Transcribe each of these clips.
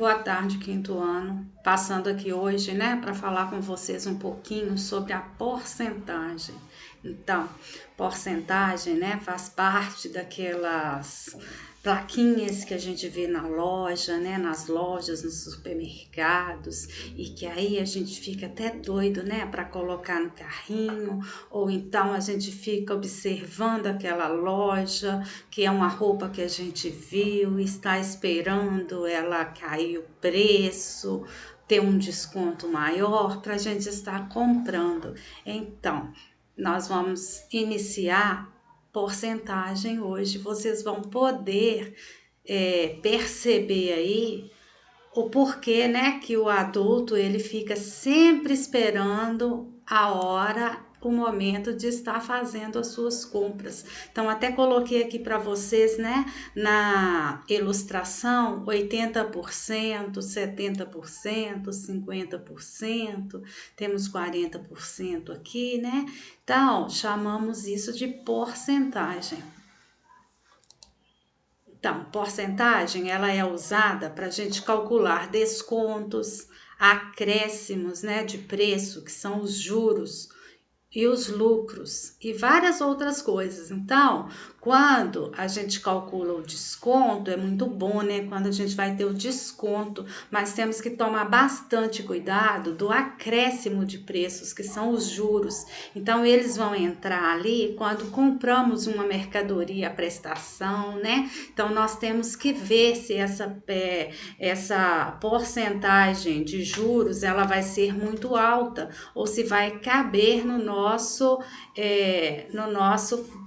Boa tarde, quinto ano. Passando aqui hoje, né, para falar com vocês um pouquinho sobre a porcentagem. Então, porcentagem, né, faz parte daquelas plaquinhas que a gente vê na loja, né, nas lojas, nos supermercados, e que aí a gente fica até doido, né, para colocar no carrinho, ou então a gente fica observando aquela loja, que é uma roupa que a gente viu, está esperando ela cair o preço, ter um desconto maior para a gente estar comprando. Então, nós vamos iniciar porcentagem hoje. Vocês vão poder perceber aí o porquê, né, que o adulto ele fica sempre esperando a hora, o momento de estar fazendo as suas compras. Então até coloquei aqui para vocês, né, na ilustração, 80%, 70%, 50%, temos 40% aqui, né? Então, chamamos isso de porcentagem. Então, porcentagem ela é usada para a gente calcular descontos, acréscimos, né, de preço, que são os juros e os lucros e várias outras coisas. Então, quando a gente calcula o desconto, é muito bom, né? Quando a gente vai ter o desconto, mas temos que tomar bastante cuidado do acréscimo de preços, que são os juros. Então, eles vão entrar ali quando compramos uma mercadoria à prestação, né? Então, nós temos que ver se essa porcentagem de juros ela vai ser muito alta ou se vai caber no nosso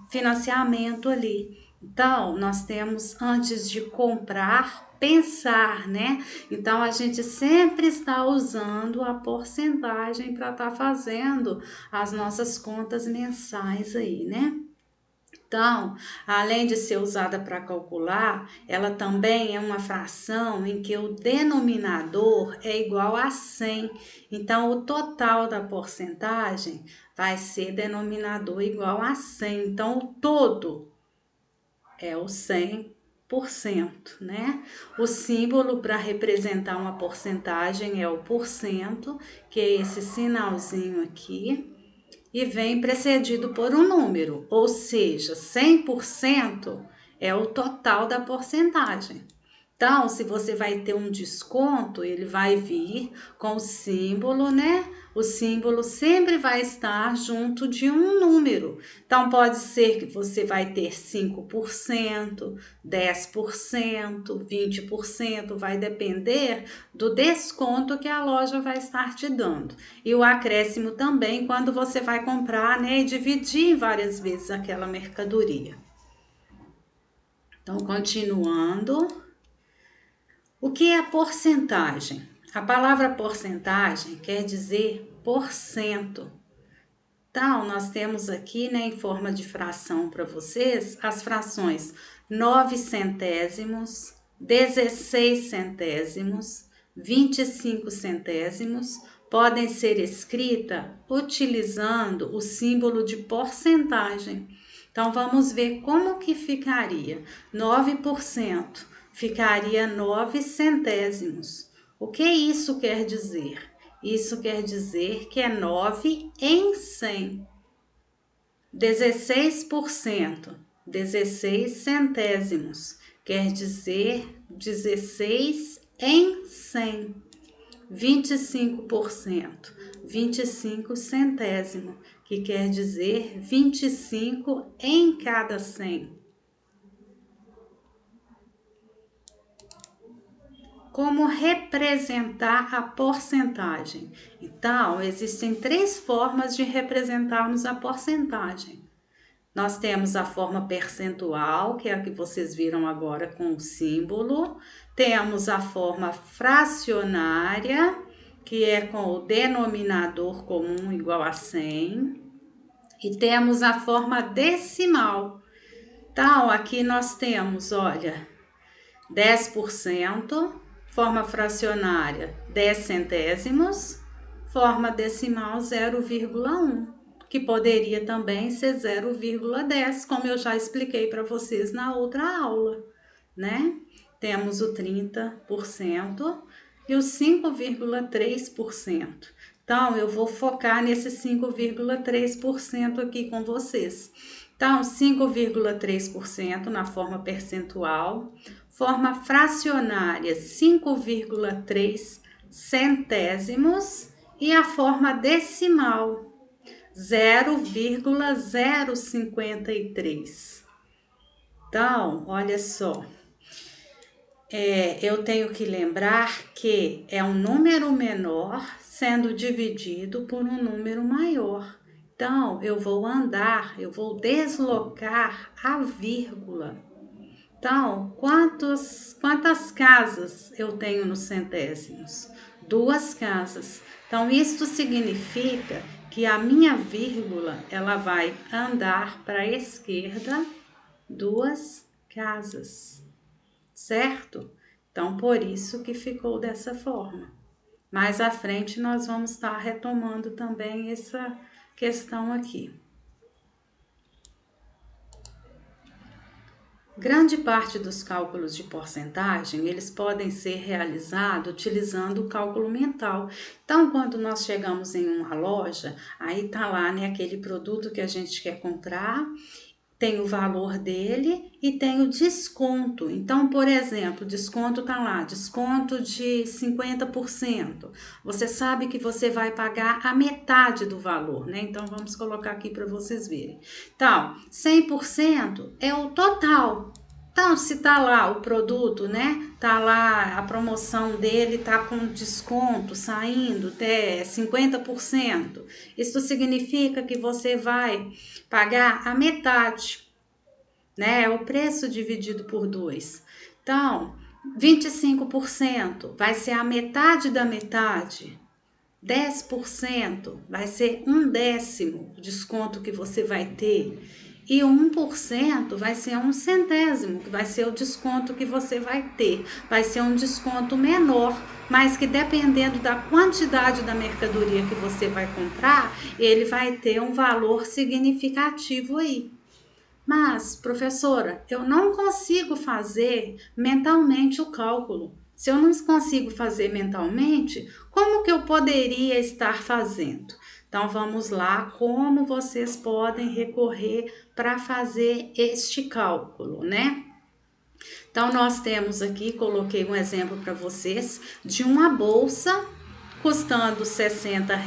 financiamento ali. Então, nós temos, antes de comprar, pensar, né? Então, a gente sempre está usando a porcentagem para estar fazendo as nossas contas mensais aí, né? Então, além de ser usada para calcular, ela também é uma fração em que o denominador é igual a 100. Então, o total da porcentagem vai ser denominador igual a 100. Então, o todo é o 100%, né? O símbolo para representar uma porcentagem é o porcento, que é esse sinalzinho aqui, e vem precedido por um número, ou seja, 100% é o total da porcentagem. Então, se você vai ter um desconto, ele vai vir com o símbolo, né? O símbolo sempre vai estar junto de um número. Então, pode ser que você vai ter 5%, 10%, 20%, vai depender do desconto que a loja vai estar te dando. E o acréscimo também quando você vai comprar, né, e dividir em várias vezes aquela mercadoria. Então, continuando. O que é a porcentagem? A palavra porcentagem quer dizer porcento. Então, nós temos aqui, né, em forma de fração para vocês, as frações 9 centésimos, 16 centésimos, 25 centésimos, podem ser escritas utilizando o símbolo de porcentagem. Então, vamos ver como que ficaria. 9% ficaria 9 centésimos. O que isso quer dizer? Isso quer dizer que é 9 em 100. 16%, 16 centésimos, quer dizer 16 em 100. 25%, 25 centésimo, que quer dizer 25 em cada 100. Como representar a porcentagem? Então, existem 3 formas de representarmos a porcentagem. Nós temos a forma percentual, que é a que vocês viram agora com o símbolo. Temos a forma fracionária, que é com o denominador comum igual a 100. E temos a forma decimal. Então, aqui nós temos, olha, 10%, forma fracionária 10 centésimos, forma decimal 0,1, que poderia também ser 0,10, como eu já expliquei para vocês na outra aula, né? temos o 30% e os 5,3%. Então, eu vou focar nesse 5,3% aqui com vocês. Então, 5,3% na forma percentual, forma fracionária 5,3 centésimos e a forma decimal 0,053. Então, olha só, eu tenho que lembrar que é um número menor sendo dividido por um número maior. Então, eu vou deslocar a vírgula. Então, quantas casas eu tenho nos centésimos? 2 casas. Então, isto significa que a minha vírgula, ela vai andar para a esquerda 2 casas, certo? Então, por isso que ficou dessa forma. Mais à frente, nós vamos estar retomando também essa questão aqui. Grande parte dos cálculos de porcentagem, eles podem ser realizados utilizando o cálculo mental. Então, quando nós chegamos em uma loja, aí tá lá, né, aquele produto que a gente quer comprar, tem o valor dele e tem o desconto. Então, por exemplo, desconto tá lá, desconto de 50%. Você sabe que você vai pagar a metade do valor, né? Então, vamos colocar aqui para vocês verem. Então, 100% é o total. Então, se tá lá o produto, né? Tá lá a promoção dele, tá com desconto saindo até 50%. Isso significa que você vai pagar a metade, né? É o preço dividido por 2. Então, 25% vai ser a metade da metade. 10% vai ser 1/10 o desconto que você vai ter. E 1% vai ser 1/100, que vai ser o desconto que você vai ter. Vai ser um desconto menor, mas que dependendo da quantidade da mercadoria que você vai comprar, ele vai ter um valor significativo aí. Mas, professora, eu não consigo fazer mentalmente o cálculo. Se eu não consigo fazer mentalmente, como que eu poderia estar fazendo? Então, vamos lá, como vocês podem recorrer para fazer este cálculo, né? Então, nós temos aqui, coloquei um exemplo para vocês, de uma bolsa custando R$ 60.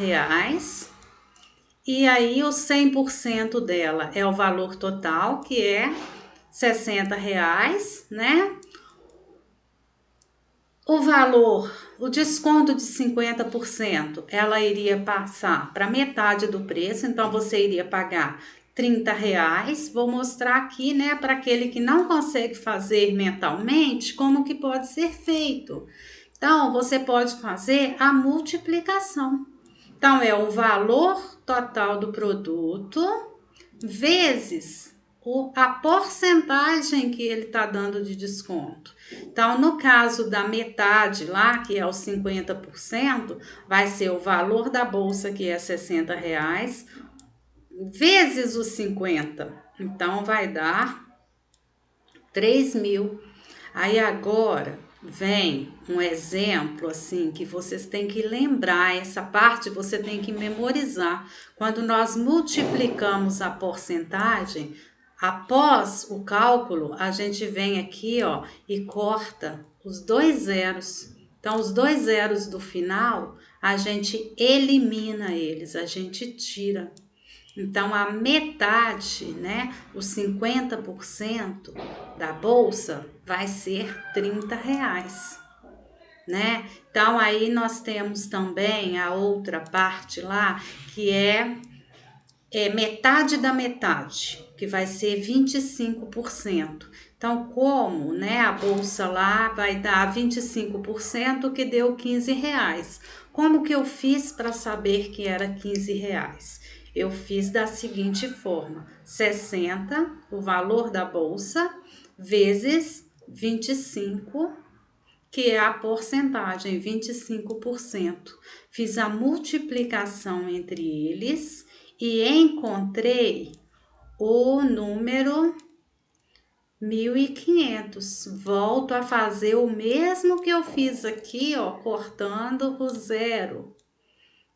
E aí, o 100% dela é o valor total, que é R$ 60, né? O desconto de 50%, ela iria passar para metade do preço, então você iria pagar R$ 30. Vou mostrar aqui, né, para aquele que não consegue fazer mentalmente, como que pode ser feito. Então, você pode fazer a multiplicação. Então, é o valor total do produto vezes a porcentagem que ele está dando de desconto. Então, no caso da metade lá, que é os 50%, vai ser o valor da bolsa, que é R$ 60, vezes os 50. Então, vai dar 3.000. Aí agora vem um exemplo assim que vocês têm que lembrar, essa parte você tem que memorizar. Quando nós multiplicamos a porcentagem, após o cálculo, a gente vem aqui, ó, e corta os 2 zeros. Então, os 2 zeros do final, a gente elimina eles, a gente tira. Então, a metade, né, os 50% da bolsa vai ser R$ 30, né? Então, aí nós temos também a outra parte lá, que é metade da metade, que vai ser 25%. Então, como, né, a bolsa lá vai dar 25%, que deu R$ 15. Como que eu fiz para saber que era R$ 15? Eu fiz da seguinte forma: 60, o valor da bolsa, vezes 25, que é a porcentagem, 25%. Fiz a multiplicação entre eles e encontrei o número 1.500. Volto a fazer o mesmo que eu fiz aqui, ó, cortando o zero.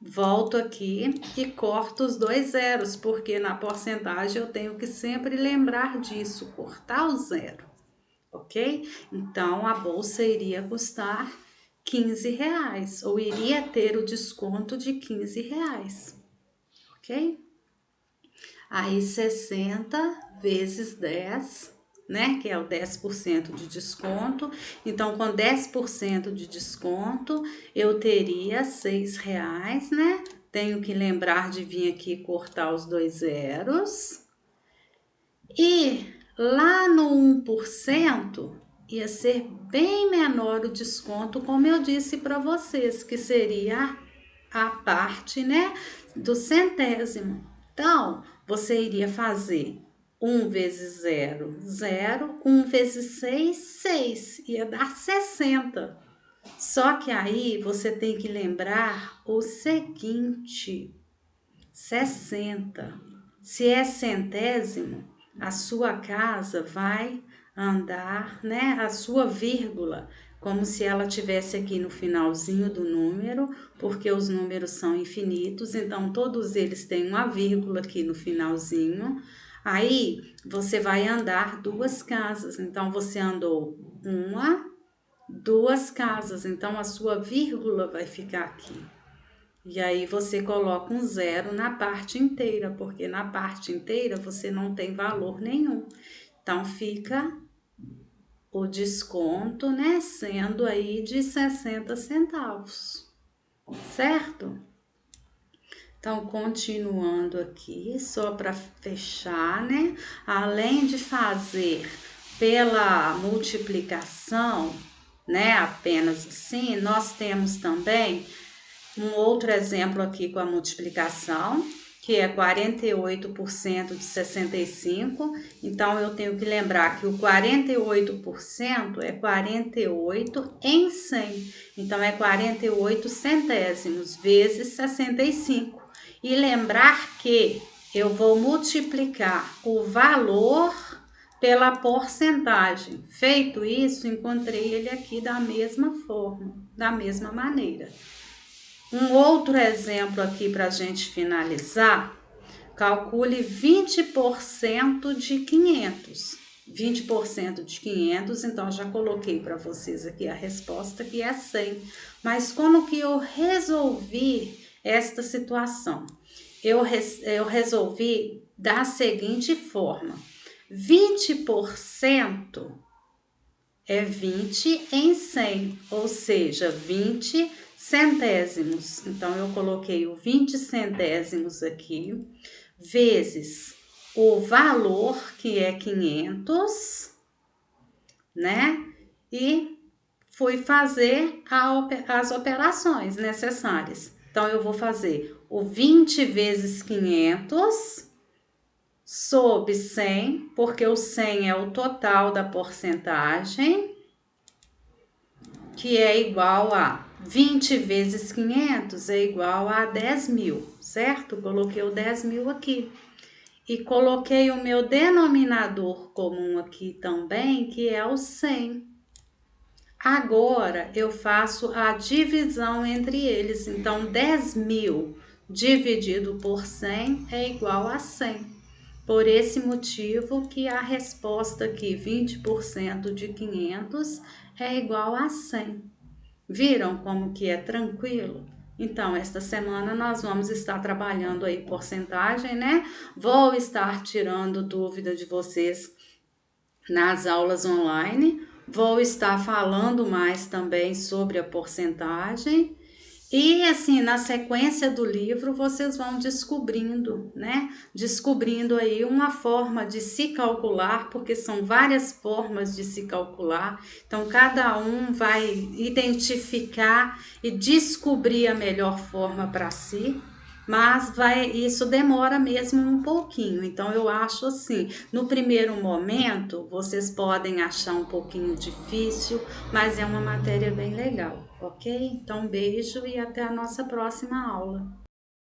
Volto aqui e corto os 2 zeros, porque na porcentagem eu tenho que sempre lembrar disso, cortar o zero, ok? Então, a bolsa iria custar R$ 15, ou iria ter o desconto de R$ 15, ok? Aí, 60 vezes 10, né? Que é o 10% de desconto. Então, com 10% de desconto, eu teria R$ 6, né? Tenho que lembrar de vir aqui cortar os 2 zeros. E lá no 1% ia ser bem menor o desconto, como eu disse para vocês, que seria a parte, né, do centésimo. Então, você iria fazer 1 vezes 0, 0, 1 vezes 6, 6, ia dar 60. Só que aí você tem que lembrar o seguinte: 60. Se é centésimo, a sua casa vai andar, né, a sua vírgula, como se ela tivesse aqui no finalzinho do número, porque os números são infinitos, então todos eles têm uma vírgula aqui no finalzinho. Aí você vai andar 2 casas, então você andou 1, 2 casas, então a sua vírgula vai ficar aqui. E aí você coloca um zero na parte inteira, porque na parte inteira você não tem valor nenhum. Então fica o desconto, né, sendo aí de 60 centavos, certo? Então, continuando aqui, só para fechar, né, além de fazer pela multiplicação, né, apenas assim, nós temos também um outro exemplo aqui com a multiplicação, que é 48% de 65. Então, eu tenho que lembrar que o 48% é 48 em 100. Então, é 48 centésimos vezes 65. E lembrar que eu vou multiplicar o valor pela porcentagem. Feito isso, encontrei ele aqui da mesma forma, da mesma maneira. Um outro exemplo aqui para a gente finalizar, calcule 20% de 500. 20% de 500, então já coloquei para vocês aqui a resposta, que é 100. Mas como que eu resolvi esta situação? Eu resolvi da seguinte forma: 20% é 20 em 100, ou seja, 20 centésimos. Então, eu coloquei o 20 centésimos aqui, vezes o valor, que é 500, né? E fui fazer as operações necessárias. Então, eu vou fazer o 20 vezes 500 sobre 100, porque o 100 é o total da porcentagem, que é igual a 20 vezes 500 é igual a 10.000, certo? Coloquei o 10.000 aqui. E coloquei o meu denominador comum aqui também, que é o 100. Agora, eu faço a divisão entre eles. Então, 10.000 dividido por 100 é igual a 100. Por esse motivo que a resposta aqui, 20% de 500, é igual a 100. Viram como que é tranquilo? Então, esta semana nós vamos estar trabalhando aí porcentagem, né? Vou estar tirando dúvida de vocês nas aulas online. Vou estar falando mais também sobre a porcentagem. E assim, na sequência do livro, vocês vão descobrindo, né? Descobrindo aí uma forma de se calcular, porque são várias formas de se calcular. Então, cada um vai identificar e descobrir a melhor forma para si. Mas isso demora mesmo um pouquinho. Então, eu acho assim, no primeiro momento, vocês podem achar um pouquinho difícil, mas é uma matéria bem legal, ok? Então, um beijo e até a nossa próxima aula.